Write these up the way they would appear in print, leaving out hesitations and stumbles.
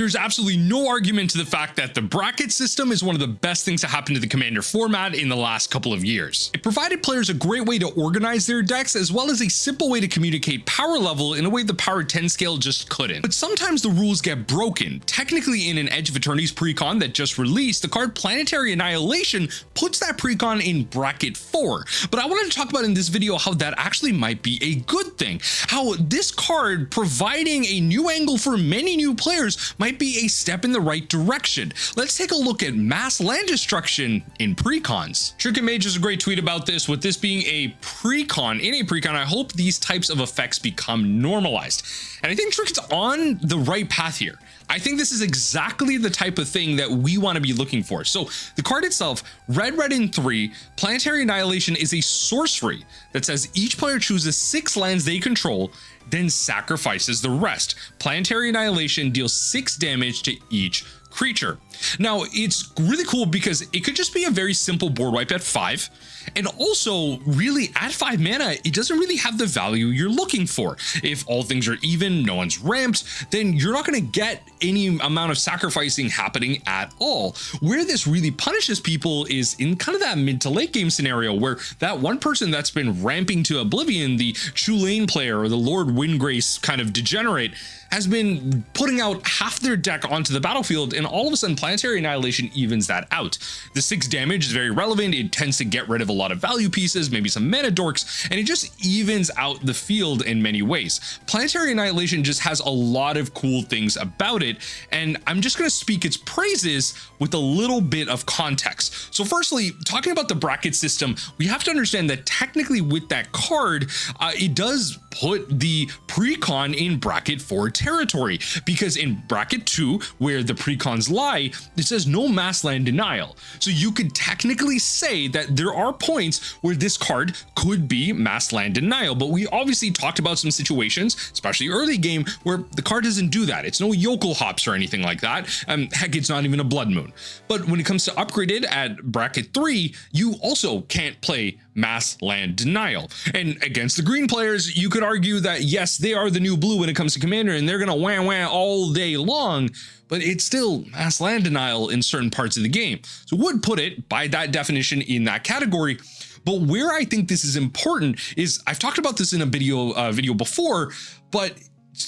There's absolutely no argument to the fact that the bracket system is one of the best things to happen to the Commander format in the last couple of years. It provided players a great way to organize their decks, as well as a simple way to communicate power level in a way the Power 10 scale just couldn't. But sometimes the rules get broken. Technically, in an Edge of Eternity's precon that just released, the card Planetary Annihilation puts that precon in bracket 4. But I wanted to talk about in this video how that actually might be a good thing. How this card providing a new angle for many new players might be a step in the right direction. Let's take a look at mass land destruction in precons. Trinket Mage has a great tweet about this. With this being a precon, in a precon, I hope these types of effects become normalized. And I think Trinket's on the right path here. I think this is exactly the type of thing that we want to be looking for. So the card itself, red in 3, Planetary Annihilation is a sorcery that says each player chooses 6 lands they control, then sacrifices the rest. Planetary Annihilation deals 6 damage to each creature. Now, it's really cool because it could just be a very simple board wipe at 5. And also, really, at 5 mana, it doesn't really have the value you're looking for. If all things are even, no one's ramped, then you're not going to get any amount of sacrificing happening at all. Where this really punishes people is in kind of that mid to late game scenario where that one person that's been ramping to oblivion, the Chulane player or the Lord Windgrace kind of degenerate, has been putting out half their deck onto the battlefield, and all of a sudden Planetary Annihilation evens that out. The 6 damage is very relevant. It tends to get rid of a lot of value pieces, maybe some mana dorks, and it just evens out the field in many ways. Planetary Annihilation just has a lot of cool things about it, and I'm just going to speak its praises with a little bit of context. So firstly, talking about the bracket system, we have to understand that technically with that card, it does put the precon in bracket 4 territory, because in bracket 2, where the precons lie, it says no mass land denial. So you could technically say that there are points where this card could be mass land denial, but we obviously talked about some situations, especially early game, where the card doesn't do that. It's no yokel hops or anything like that. Heck, it's not even a blood moon. But when it comes to upgraded at bracket 3, you also can't play mass land denial. And against the green players, you could argue that yes, they are the new blue when it comes to commander, and they're gonna wah all day long, but it's still mass land denial in certain parts of the game. So would put it by that definition in that category. But where I think this is important is, I've talked about this in a video before, but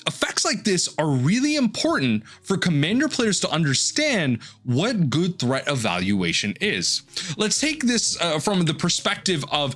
effects like this are really important for commander players to understand what good threat evaluation is. Let's take this from the perspective of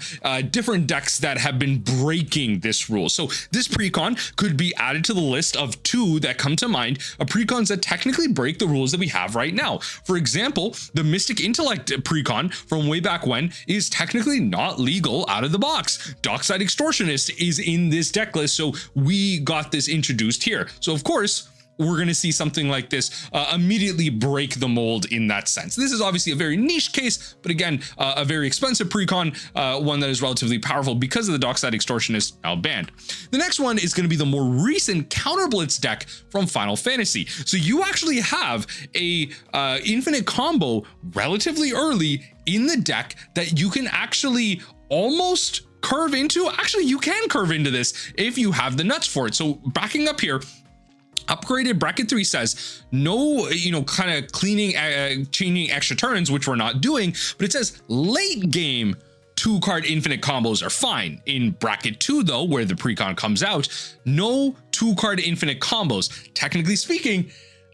different decks that have been breaking this rule. So this precon could be added to the list of 2 that come to mind, precons that technically break the rules that we have right now. For example, the Mystic Intellect precon from way back when is technically not legal out of the box. Dockside Extortionist is in this deck list, so we got this introduced here. So of course, we're going to see something like this immediately break the mold in that sense. This is obviously a very niche case, but again, a very expensive precon, one that is relatively powerful because of the Dockside Extortionist now banned. The next one is going to be the more recent Counterblitz deck from Final Fantasy. So you actually have a infinite combo relatively early in the deck that you can actually almost curve into. Actually, you can curve into this if you have the nuts for it. So backing up here, upgraded bracket 3 says no, kind of cleaning, changing extra turns, which we're not doing, but it says late game 2-card infinite combos are fine. In bracket 2 though, where the precon comes out, no 2-card infinite combos. Technically speaking,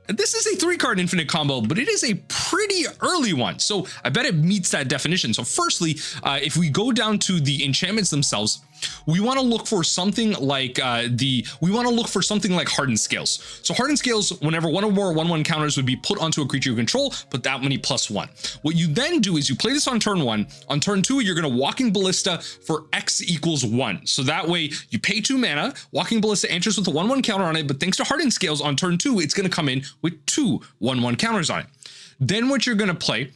this is a 3-card infinite combo, but it is a pretty early one. So I bet it meets that definition. So firstly, if we go down to the enchantments themselves, we want to look for something like Hardened Scales. So Hardened Scales, whenever one or more 1/1 counters would be put onto a creature you control, put that many +1. What you then do is you play this on turn 1. On turn 2, you're going to Walking Ballista for X = 1. So that way you pay 2 mana, Walking Ballista enters with a 1/1 counter on it, but thanks to Hardened Scales on turn 2, it's going to come in with 2 1/1 counters on it. Then what you're going to play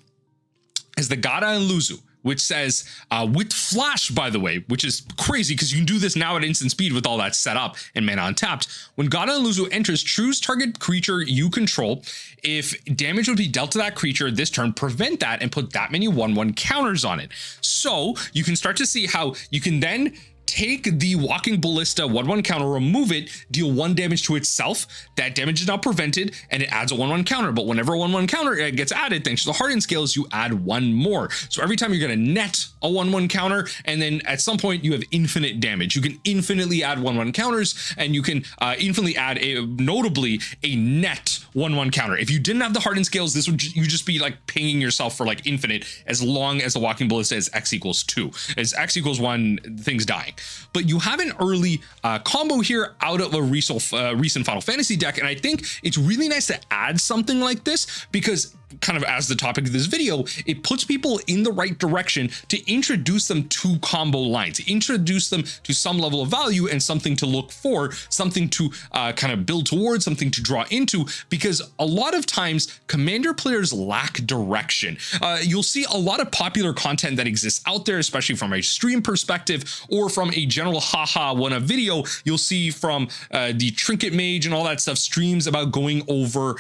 is the Gada and Luzu, which says with flash, by the way, which is crazy because you can do this now at instant speed with all that set up and mana untapped. When Gada and Luzu enters, choose target creature you control. If damage would be dealt to that creature this turn, prevent that and put that many 1/1 counters on it. So you can start to see how you can then take the Walking Ballista 1/1 counter, remove it, deal 1 damage to itself. That damage is now prevented and it adds a 1/1 counter. But whenever a 1/1 counter gets added, thanks to the hardened scales, you add 1 more. So every time you're going to net a 1/1 counter, and then at some point you have infinite damage. You can infinitely add 1/1 counters, and you can infinitely add notably a net 1/1 counter. If you didn't have the hardened scales, this would you just be like pinging yourself for like infinite, as long as the Walking Ballista is x equals 2. As x equals 1, things dying. But you have an early combo here out of a recent Final Fantasy deck, and I think it's really nice to add something like this because, kind of as the topic of this video, it puts people in the right direction to introduce them to combo lines, introduce them to some level of value and something to look for, something to kind of build towards, something to draw into, because a lot of times Commander players lack direction. You'll see a lot of popular content that exists out there, especially from a stream perspective or from a general haha wanna video. You'll see from the Trinket Mage and all that stuff, streams about going over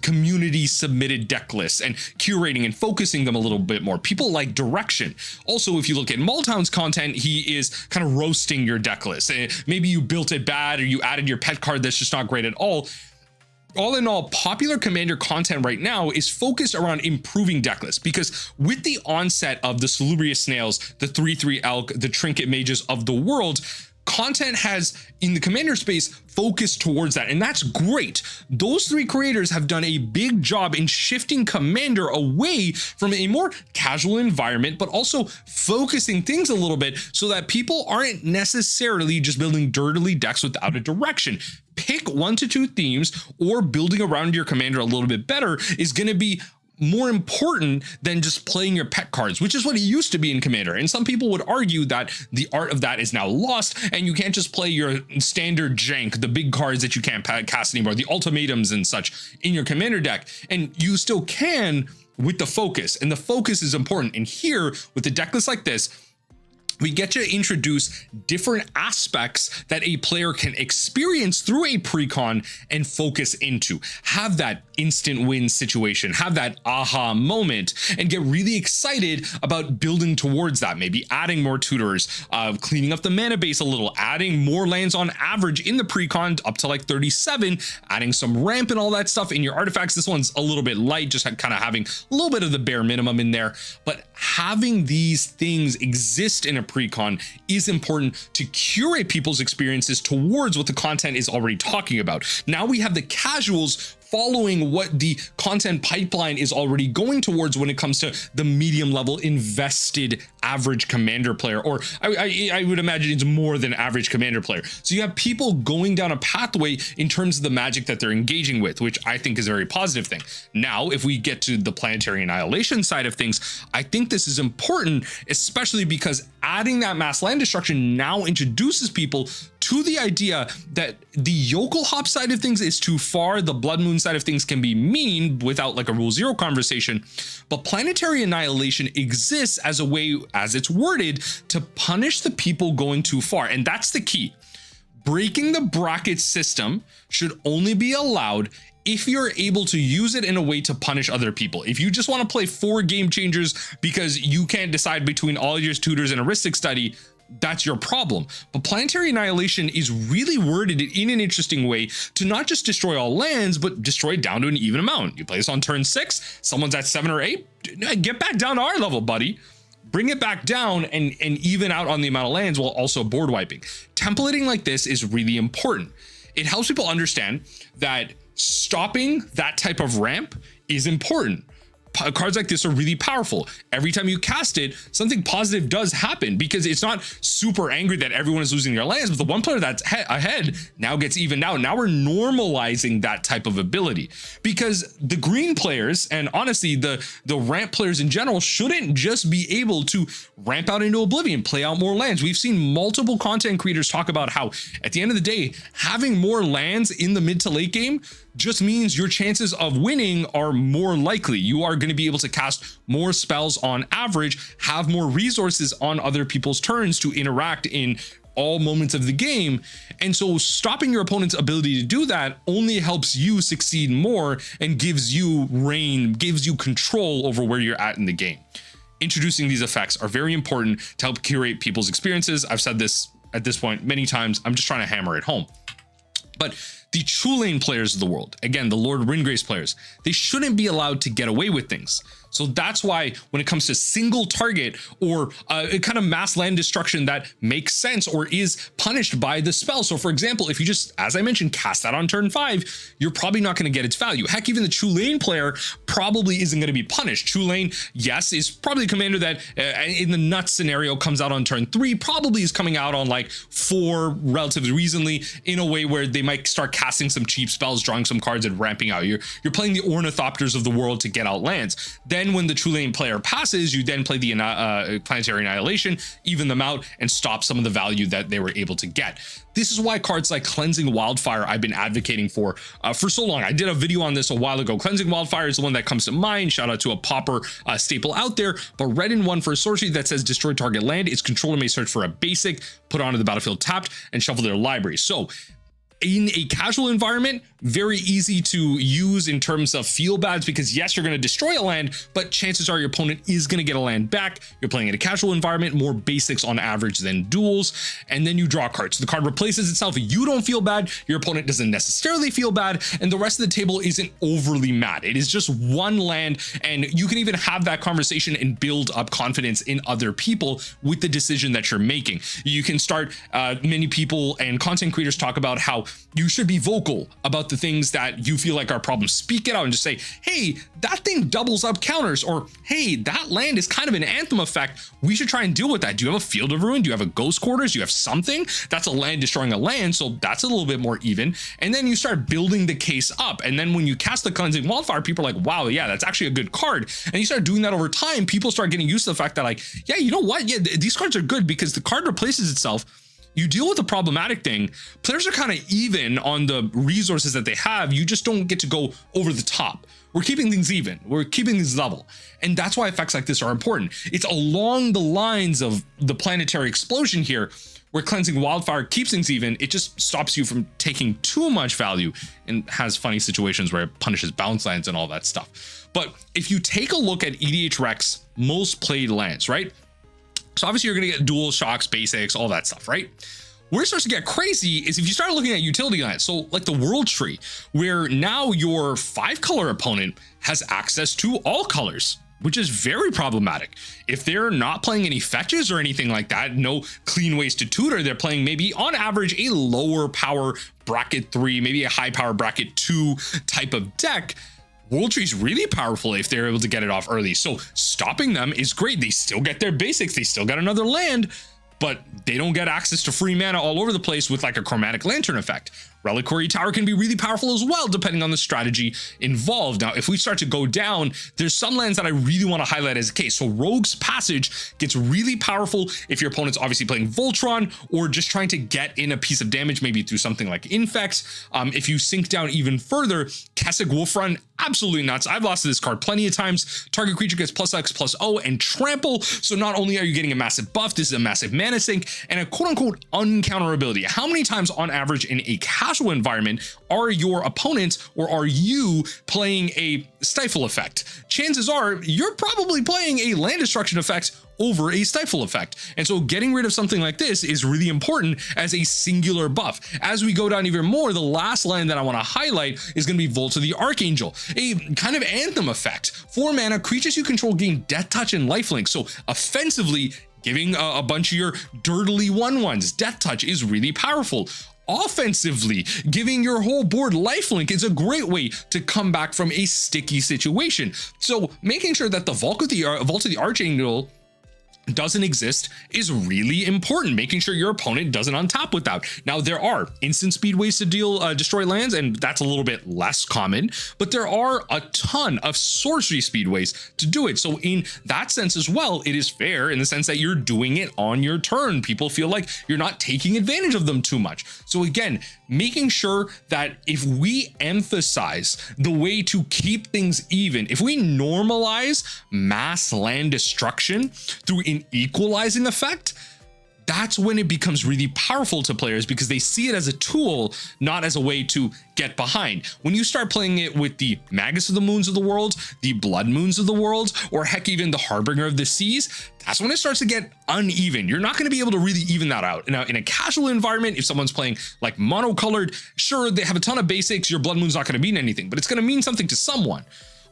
community submitted deck lists and curating and focusing them a little bit more. People like direction. Also, if you look at Multown's content, he is kind of roasting your deck list. Maybe you built it bad or you added your pet card that's just not great at all. All in all, popular Commander content right now is focused around improving deck lists, because with the onset of the Salubrious Snails, the 3/3 Elk, the Trinket Mages of the world, content has in the Commander space focused towards that, and that's great. Those 3 creators have done a big job in shifting Commander away from a more casual environment, but also focusing things a little bit so that people aren't necessarily just building dirtily decks without a direction. Pick 1 to 2 themes, or building around your Commander a little bit better is going to be more important than just playing your pet cards, which is what it used to be in Commander. And some people would argue that the art of that is now lost, and you can't just play your standard jank, the big cards that you can't cast anymore, the ultimatums and such in your Commander deck. And you still can with the focus, and the focus is important. And here with a deck list like this, we get to introduce different aspects that a player can experience through a precon and focus into. Have that instant win situation, have that aha moment, and get really excited about building towards that. Maybe adding more tutors, cleaning up the mana base a little, adding more lands on average in the precon up to like 37, adding some ramp and all that stuff in your artifacts. This one's a little bit light, just kind of having a little bit of the bare minimum in there, but having these things exist in a precon is important to curate people's experiences towards what the content is already talking about. Now we have the casuals following what the content pipeline is already going towards when it comes to the medium level invested average Commander player, or I would imagine it's more than average Commander player. So you have people going down a pathway in terms of the magic that they're engaging with, which I think is a very positive thing. Now, if we get to the Planetary Annihilation side of things, I think this is important, especially because adding that mass land destruction now introduces people to the idea that the yokel hop side of things is too far, the blood moon side of things can be mean without like a rule 0 conversation, but Planetary Annihilation exists as a way, as it's worded, to punish the people going too far. And that's the key. Breaking the bracket system should only be allowed if you're able to use it in a way to punish other people. If you just want to play 4 game changers because you can't decide between all your tutors and a Ristic study, that's your problem. But Planetary Annihilation is really worded in an interesting way to not just destroy all lands, but destroy it down to an even amount. You play this on turn 6, someone's at 7 or 8, get back down to our level, buddy. Bring it back down and even out on the amount of lands while also board wiping. Templating like this is really important. It helps people understand that stopping that type of ramp is important. Cards like this are really powerful. Every time you cast it, something positive does happen, because it's not super angry that everyone is losing their lands, but the one player that's ahead now gets evened out. Now we're normalizing that type of ability, because the green players, and honestly the ramp players in general, shouldn't just be able to ramp out into oblivion, play out more lands. We've seen multiple content creators talk about how at the end of the day, having more lands in the mid to late game just means your chances of winning are more likely. You are going to be able to cast more spells on average, have more resources on other people's turns to interact in all moments of the game. And so stopping your opponent's ability to do that only helps you succeed more and gives you reign, gives you control over where you're at in the game. Introducing these effects are very important to help curate people's experiences. I've said this at this point many times. I'm just trying to hammer it home. But the true lane players of the world, again, the Lord Ringrace players, they shouldn't be allowed to get away with things. So that's why when it comes to single target or a kind of mass land destruction that makes sense or is punished by the spell. So for example, if you just, as I mentioned, cast that on turn 5, you're probably not going to get its value. Heck, even the true lane player probably isn't going to be punished. True lane, yes, is probably a commander that in the nuts scenario comes out on turn 3, probably is coming out on like 4 relatively recently in a way where they might start casting some cheap spells, drawing some cards and ramping out. You're playing the Ornithopters of the world to get out lands. Then when the true lane player passes, you then play the Planetary Annihilation, even them out, and stop some of the value that they were able to get. This is why cards like Cleansing Wildfire I've been advocating for so long. I did a video on this a while ago. Cleansing Wildfire is the one that comes to mind. Shout out to a pauper staple out there. But red in 1 for a sorcery that says destroy target land. Its controller may search for a basic, put onto the battlefield tapped, and shuffle their library. So in a casual environment, very easy to use in terms of feel bads, because yes, you're going to destroy a land, but chances are your opponent is going to get a land back. You're playing in a casual environment, more basics on average than duels, and then you draw cards. The card replaces itself. You don't feel bad. Your opponent doesn't necessarily feel bad, and the rest of the table isn't overly mad. It is just one land, and you can even have that conversation and build up confidence in other people with the decision that you're making. You can start, many people and content creators talk about how you should be vocal about the things that you feel like are problems. Speak it out and just say, hey, that thing doubles up counters, or hey, that land is kind of an Anthem effect. We should try and deal with that. Do you have a Field of Ruin? Do you have a Ghost Quarters? Do you have something that's a land destroying a land? So that's a little bit more even. And then you start building the case up. And then when you cast the Cleansing Wildfire, people are like, wow, yeah, that's actually a good card. And you start doing that over time. People start getting used to the fact that like, yeah, you know what? Yeah, these cards are good because the card replaces itself. You deal with a problematic thing. Players are kind of even on the resources that they have. You just don't get to go over the top. We're keeping things even. We're keeping things level. And that's why effects like this are important. It's along the lines of the Planetary Explosion here, where Cleansing Wildfire keeps things even. It just stops you from taking too much value and has funny situations where it punishes bounce lands and all that stuff. But if you take a look at EDH Rec's most played lands, right? So obviously you're going to get dual shocks, basics, all that stuff, right? Where it starts to get crazy is if you start looking at utility lands. So like the World Tree, where now your 5-color opponent has access to all colors, which is very problematic. If they're not playing any fetches or anything like that, no clean ways to tutor, they're playing maybe on average a lower power bracket 3, maybe a high power bracket 2 type of deck. World Tree is really powerful if they're able to get it off early. So stopping them is great. They still get their basics. They still get another land, but they don't get access to free mana all over the place with like a Chromatic Lantern effect. Reliquary Tower can be really powerful as well, depending on the strategy involved. Now, if we start to go down, there's some lands that I really want to highlight as a case. So Rogue's Passage gets really powerful if your opponent's obviously playing Voltron or just trying to get in a piece of damage, maybe through something like Infect. If you sink down even further, Kessig Wolfrun, absolutely nuts. I've lost to this card plenty of times. Target creature gets +X/+O and trample. So not only are you getting a massive buff, this is a massive mana sink and a quote-unquote uncounterability. How many times on average in a casual environment are your opponents or are you playing a Stifle effect? Chances are you're probably playing a land destruction effect over a Stifle effect. And so getting rid of something like this is really important as a singular buff. As we go down even more, the last land that I want to highlight is going to be Volt of the Archangel, a kind of Anthem effect. 4 mana, creatures you control gain Death Touch and Lifelink. So offensively, giving a bunch of your dirtily 1/1s Death Touch is really powerful. Offensively, giving your whole board lifelink is a great way to come back from a sticky situation. So making sure that the Vault of the Archangel doesn't exist is really important. Making sure your opponent doesn't untap with that. Now there are instant speed ways to destroy lands, and that's a little bit less common, but there are a ton of sorcery speed ways to do it. So in that sense as well, it is fair in the sense that you're doing it on your turn. People feel like you're not taking advantage of them too much. So again, making sure that if we emphasize the way to keep things even, if we normalize mass land destruction through an equalizing effect, that's when it becomes really powerful to players because they see it as a tool, not as a way to get behind. When you start playing it with the Magus of the Moons of the world, the Blood Moons of the world, or heck, even the Harbinger of the Seas, that's when it starts to get uneven. You're not going to be able to really even that out. Now, in a casual environment, if someone's playing like monocolored, sure, they have a ton of basics, your Blood Moon's not going to mean anything, but it's going to mean something to someone.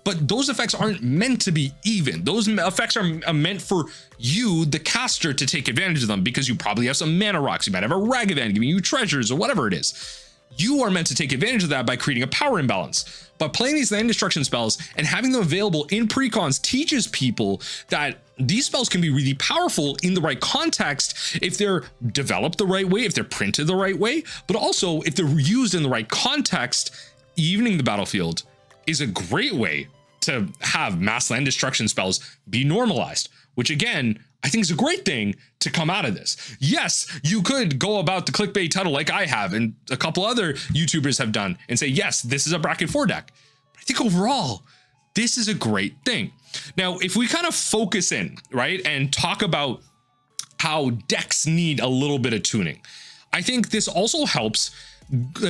But those effects aren't meant to be even. Those effects are meant for you, the caster, to take advantage of them because you probably have some mana rocks. You might have a Ragavan giving you treasures or whatever it is. You are meant to take advantage of that by creating a power imbalance. But playing these land destruction spells and having them available in precons teaches people that these spells can be really powerful in the right context if they're developed the right way, if they're printed the right way, but also if they're used in the right context. Evening the battlefield is a great way to have mass land destruction spells be normalized, which again, I think is a great thing to come out of this. Yes, you could go about the clickbait title like I have and a couple other YouTubers have done and say, yes, this is a bracket 4 deck. But I think overall, this is a great thing. Now, if we kind of focus in, right, and talk about how decks need a little bit of tuning, I think this also helps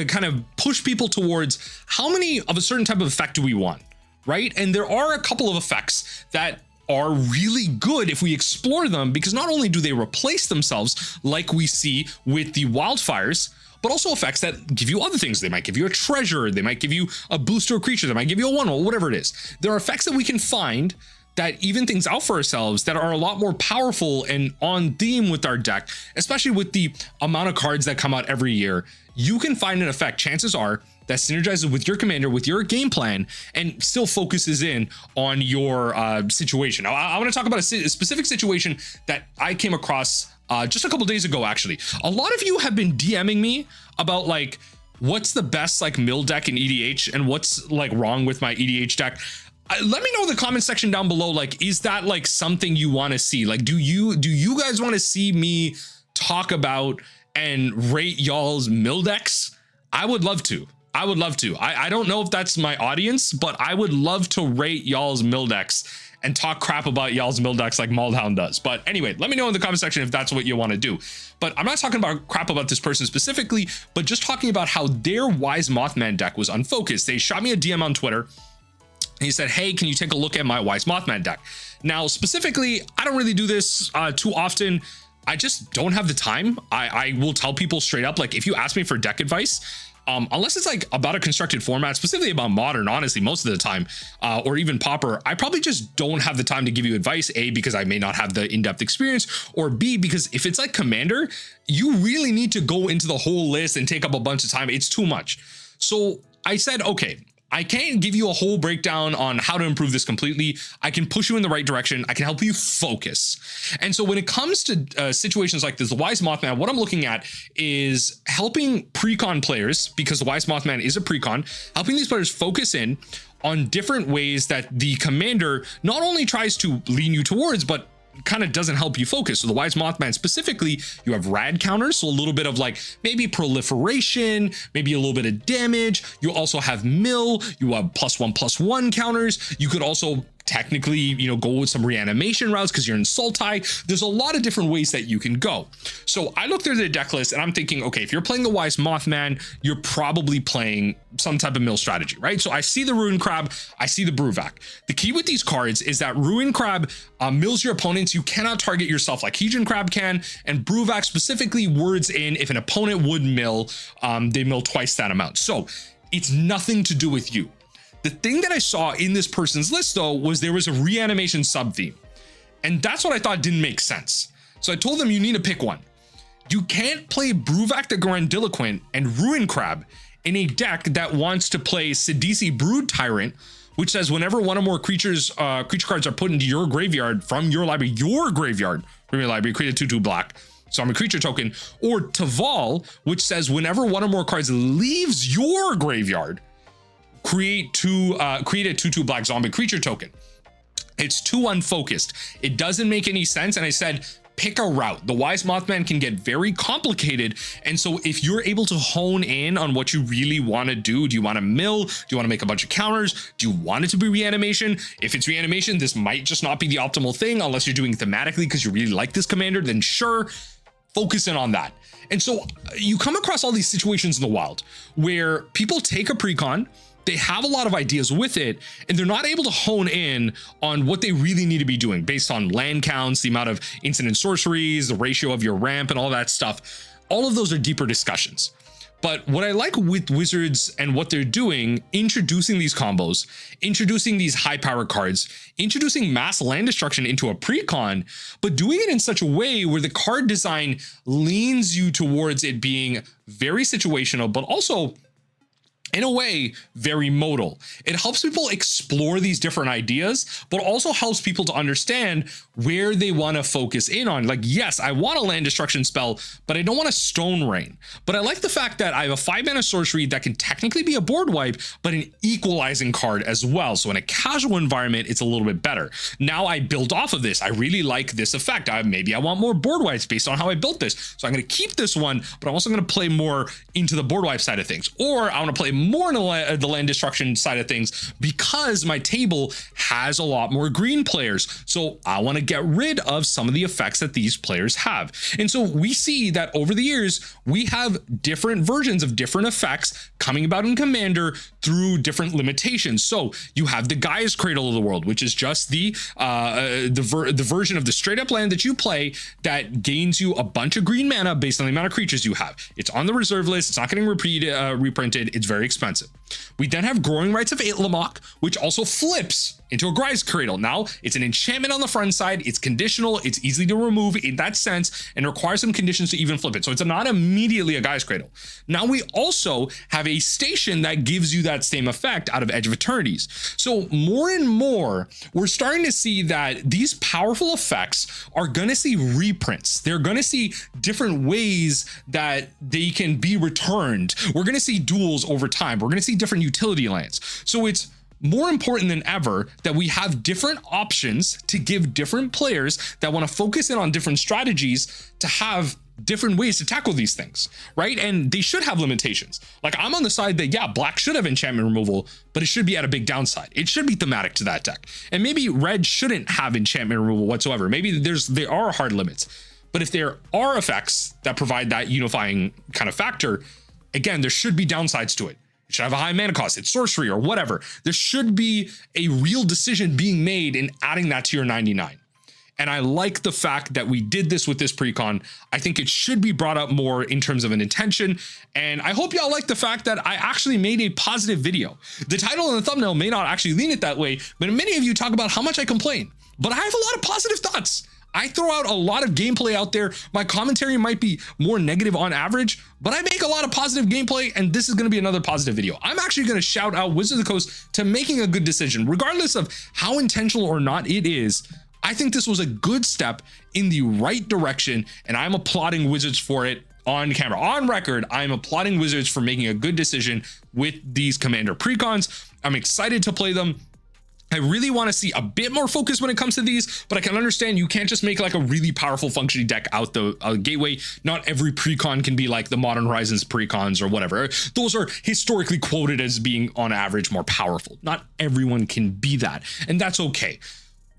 kind of push people towards how many of a certain type of effect do we want, right? And there are a couple of effects that are really good if we explore them, because not only do they replace themselves like we see with the wildfires, but also effects that give you other things. They might give you a treasure, they might give you a booster creature, they might give you a 1/1, whatever it is. There are effects that we can find that even things out for ourselves that are a lot more powerful and on theme with our deck, especially with the amount of cards that come out every year. You can find an effect, chances are, that synergizes with your commander, with your game plan, and still focuses in on your situation. Now, I want to talk about a specific situation that I came across just a couple days ago, actually. A lot of you have been DMing me about like, what's the best like mill deck in EDH and what's like wrong with my EDH deck. Let me know in the comment section down below, like, is that like something you want to see? Like, do you guys want to see me talk about and rate y'all's mill decks? I would love to. I don't know if that's my audience, but I would love to rate y'all's mill decks and talk crap about y'all's mill decks like Maldhound does. But anyway, let me know in the comment section if that's what you want to do. But I'm not talking about crap about this person specifically, but just talking about how their Wise Mothman deck was unfocused. They shot me a DM on Twitter. He said, hey, can you take a look at my Wise Mothman deck? Now, specifically, I don't really do this too often. I just don't have the time. I will tell people straight up, like, if you ask me for deck advice, unless it's like about a constructed format, specifically about modern, honestly, most of the time, or even Pauper, I probably just don't have the time to give you advice, A, because I may not have the in-depth experience, or B, because if it's like Commander, you really need to go into the whole list and take up a bunch of time. It's too much. So I said, okay, I can't give you a whole breakdown on how to improve this completely. I can push you in the right direction. I can help you focus. And so when it comes to situations like this, the Wise Mothman, what I'm looking at is helping precon players, because the Wise Mothman is a precon, helping these players focus in on different ways that the commander not only tries to lean you towards, but kind of doesn't help you focus. So the Wise Mothman specifically, you have rad counters, so a little bit of like maybe proliferation, maybe a little bit of damage. You also have mill, you have +1/+1 counters. You could also technically, you know, go with some reanimation routes because you're in Sultai. There's a lot of different ways that you can go. So I looked through the deck list and I'm thinking, okay, if you're playing the Wise Mothman, you're probably playing some type of mill strategy, right? So I see the Ruin Crab, I see the Bruvac. The key with these cards is that Ruin Crab mills your opponents. You cannot target yourself like Hedron Crab can, and Bruvac specifically words in if an opponent would mill, they mill twice that amount. So it's nothing to do with you. The thing that I saw in this person's list, though, was there was a reanimation sub-theme. And that's what I thought didn't make sense. So I told them you need to pick one. You can't play Bruvac the Grandiloquent and Ruin Crab in a deck that wants to play Sidisi Brood Tyrant, which says whenever one or more creature cards are put into your graveyard from your library, from your library, create a 2/2 black. So I'm a creature token. Or Taval, which says whenever one or more cards leaves your graveyard, create a 2/2 black zombie creature token. It's too unfocused. It doesn't make any sense. And I said, pick a route. The Wise Mothman can get very complicated. And so if you're able to hone in on what you really want to do you want to mill? Do you want to make a bunch of counters? Do you want it to be reanimation? If it's reanimation, this might just not be the optimal thing unless you're doing thematically because you really like this commander, then sure. focus in on that. And so you come across all these situations in the wild where people take a precon, they have a lot of ideas with it, and they're not able to hone in on what they really need to be doing based on land counts, the amount of instant sorceries, the ratio of your ramp, and all that stuff. All of those are deeper discussions. But what I like with Wizards and what they're doing, introducing these combos, introducing these high power cards, introducing mass land destruction into a precon, but doing it in such a way where the card design leans you towards it being very situational, but also in a way, very modal. It helps people explore these different ideas, but also helps people to understand where they want to focus in on. Like, yes, I want a land destruction spell, but I don't want a Stone Rain. But I like the fact that I have a 5-mana sorcery that can technically be a board wipe, but an equalizing card as well. So in a casual environment, it's a little bit better. Now I build off of this. I really like this effect. Maybe I want more board wipes based on how I built this. So I'm going to keep this one, but I'm also going to play more into the board wipe side of things. Or I want to play more in the land destruction side of things because my table has a lot more green players. So I want to get rid of some of the effects that these players have. And so we see that over the years, we have different versions of different effects coming about in Commander through different limitations. So you have the Gaia's Cradle of the World, which is just the version of the straight up land that you play that gains you a bunch of green mana based on the amount of creatures you have. It's on the reserve list. It's not getting reprinted. It's very expensive. We then have Growing Rights of Itlamok, which also flips into a Gaia's Cradle. Now, it's an enchantment on the front side. It's conditional. It's easy to remove in that sense and requires some conditions to even flip it. So it's not immediately a Gaia's Cradle. Now, we also have a station that gives you that same effect out of Edge of Eternities. So more and more, we're starting to see that these powerful effects are going to see reprints. They're going to see different ways that they can be returned. We're going to see duels over time. We're going to see different utility lands. So it's more important than ever that we have different options to give different players that want to focus in on different strategies to have different ways to tackle these things, right? And they should have limitations. Like, I'm on the side that, yeah, black should have enchantment removal, but it should be at a big downside. It should be thematic to that deck. And maybe red shouldn't have enchantment removal whatsoever. Maybe there are hard limits. But if there are effects that provide that unifying kind of factor, again, there should be downsides to it. It should have a high mana cost, it's sorcery or whatever. There should be a real decision being made in adding that to your 99. And I like the fact that we did this with this precon. I think it should be brought up more in terms of an intention. And I hope y'all like the fact that I actually made a positive video. The title and the thumbnail may not actually lean it that way, but many of you talk about how much I complain. But I have a lot of positive thoughts. I throw out a lot of gameplay out there. My commentary might be more negative on average, but I make a lot of positive gameplay, and this is going to be another positive video. I'm actually going to shout out Wizards of the Coast to making a good decision, regardless of how intentional or not it is. I think this was a good step in the right direction, and I'm applauding Wizards for it on camera. On record, I'm applauding Wizards for making a good decision with these Commander precons. I'm excited to play them. I really want to see a bit more focus when it comes to these, but I can understand you can't just make like a really powerful functioning deck out the gateway. Not every precon can be like the Modern Horizons precons or whatever. Those are historically quoted as being on average more powerful. Not everyone can be that, and that's okay.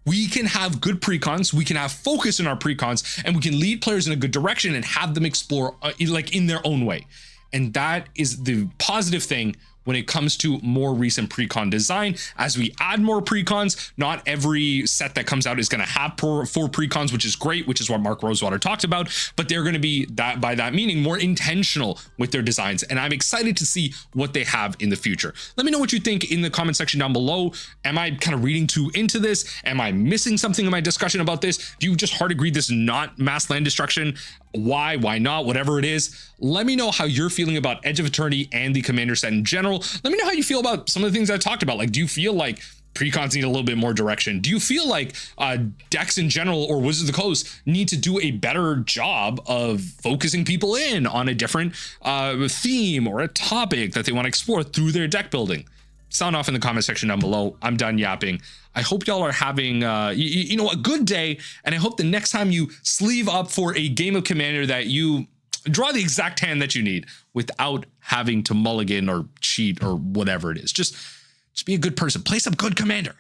We can have good precons, we can have focus in our precons, and we can lead players in a good direction and have them explore like in their own way. And that is the positive thing when it comes to more recent precon design. As we add more precons, not every set that comes out is going to have four precons, which is great, which is what Mark Rosewater talked about, but they're going to be, that by that meaning, more intentional with their designs. And I'm excited to see what they have in the future. Let me know what you think in the comment section down below. Am I kind of reading too into this? Am I missing something in my discussion about this? Do you just hard agree this is not mass land destruction? Why not? Whatever it is, let me know how you're feeling about Edge of Eternity and the Commander set in general. Let me know how you feel about some of the things I talked about. Like, do you feel like precons need a little bit more direction? Do you feel like decks in general or Wizards of the Coast need to do a better job of focusing people in on a different theme or a topic that they want to explore through their deck building? Sound off in the comment section down below. I'm done yapping. I hope y'all are having you know, a good day, and I hope the next time you sleeve up for a game of Commander that you draw the exact hand that you need without having to mulligan or cheat or whatever it is. Just be a good person. Play some good Commander.